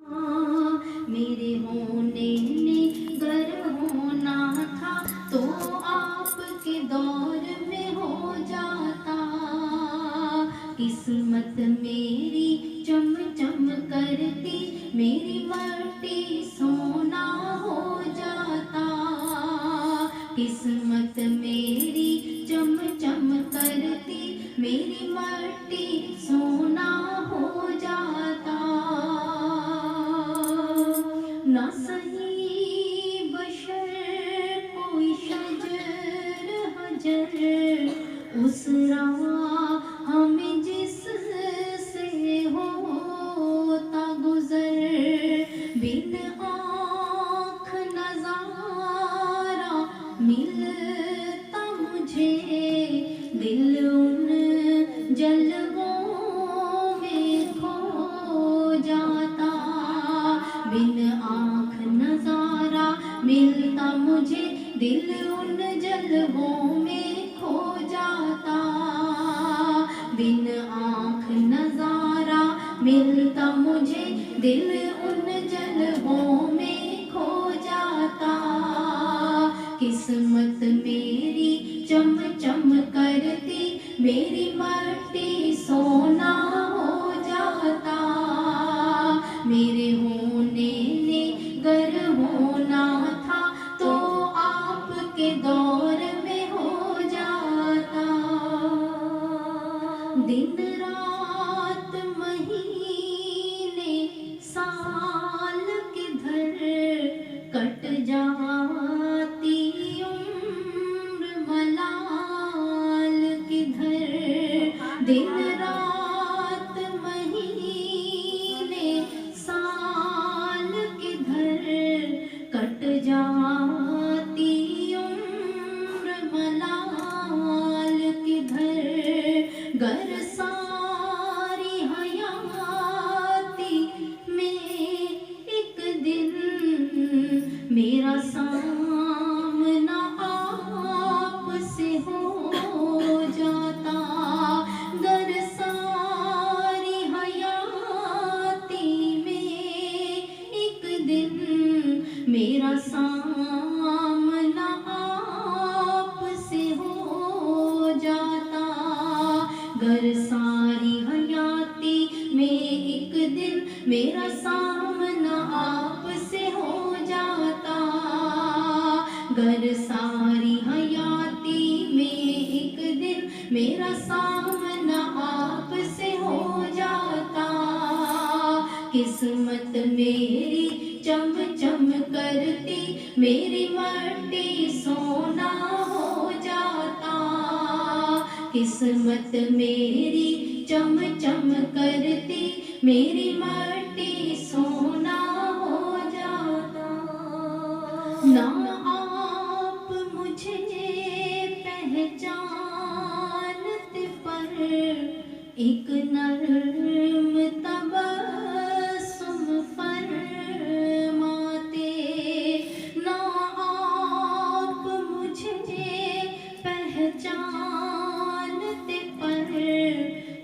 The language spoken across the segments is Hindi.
मेरे होने ने गर होना था तो आपके दौर में हो जाता। किस्मत मेरी चम चम करती, मेरी मट्टी सोना हो जाता। किस्मत मेरी चम चम करती, मेरी मट्टी सोना हो जाता। ना सही बशर कोई शजर हजर, उस राह हमें जिस से होता गुजर। बिन आँख नजारा मिलता मुझे, दिल उन जलवों में खो जाता। बिन आँख नजारा मिलता मुझे, दिल उन जलवों में खो जाता। बिन आँख नजारा मिलता मुझे, दिल उन जलवों में खो जाता। किस्मत मेरी चम चम करती, मेरी मट्टी सोना हो जाता। मेरे होने ने गर होना था तो आपके दौर में हो जाता। दिन रात महीने साल किधर कट जाती, उम्र मलाल किधर। दिन रात महीने साल किधर कट जाती, उम्र मलाल किधर। गर सारी हयाती में एक दिन मेरा सामना आपसे हो जाता। गर सारी हयाती में एक दिन मेरा सामना आपसे हो जाता। गर सारी हयाती में एक दिन मेरा सामना आपसे हो जाता। गर सारी हयाती में एक दिन मेरा सामना आपसे हो जाता। किस्मत मेरी चम चम करती, मेरी मट्टी सोना हो जाता। किस्मत मेरी चम चम करती, मेरी मट्टी सोना हो जाता। ना आप मुझे पहचानते पर एक नर्म तबस्सुम फरमाते। ना आप मुझे पहचानते पर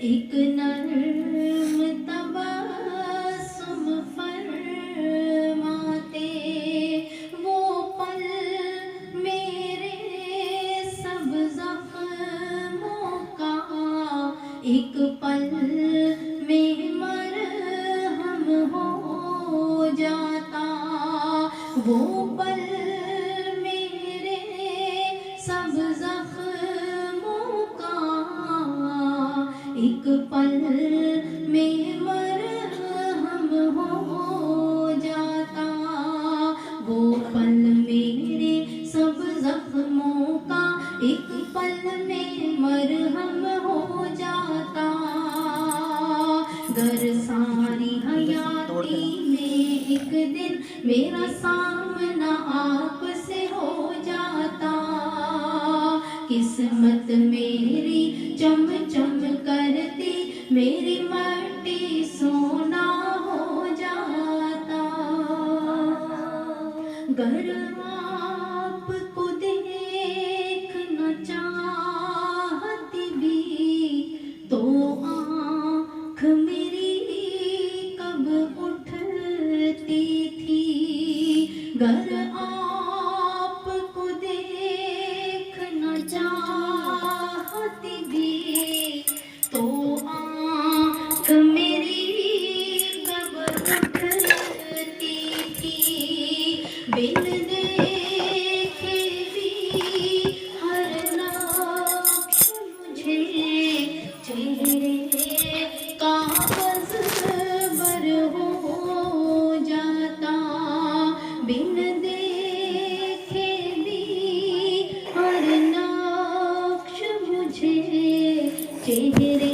एक नर्म तबस्सुम फरमाते। वो पल मेरे सब जख्मों का एक पल में मरहम हो जाता। वो पल मेरे सब जख्मों का एक पल में मरहम हो जाता। वो पल मेरे सब जख्मों का एक पल में मरहम हो जाता। गर सारी हयाती में एक दिन मेरा सामना आपसे हो जाता। किस्मत मेरी चम चम करती, मेरी मट्टी सोना हो जाता। गर आपको देखना चाहती भी तो आँख मेरी कब उठ चेहरे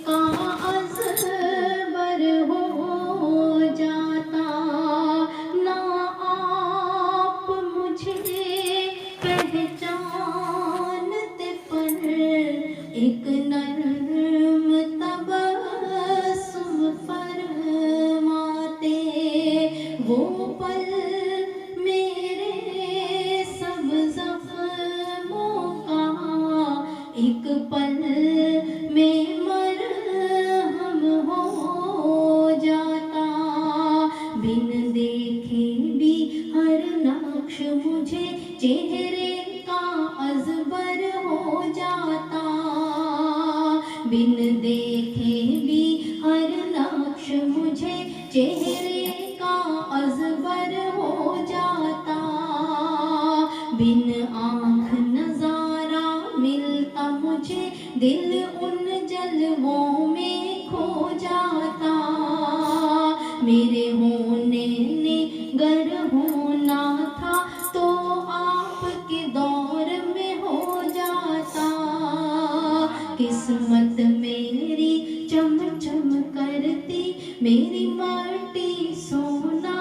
का अज़बर हो जाता। ना आप मुझे पहचानते पर एक नर्म तबस्सुम फरमाते। वो पल मेरे सब ज़ख्मों का एक पल में मरहम हो जाता। बिन देखे भी हर नक्श मुझे चेहरे का अज़बर हो जाता। बिन देखे भी हर नक्श मुझे चेहरे का अज़बर हो जाता। बिन आँख नज़ारा मिलता मुझे दिल उन जलवों में खो जाता। मेरे होने ने गर होना था तो आपके दौर में हो जाता। किस्मत मेरी चम चम करती, मेरी माटी सोना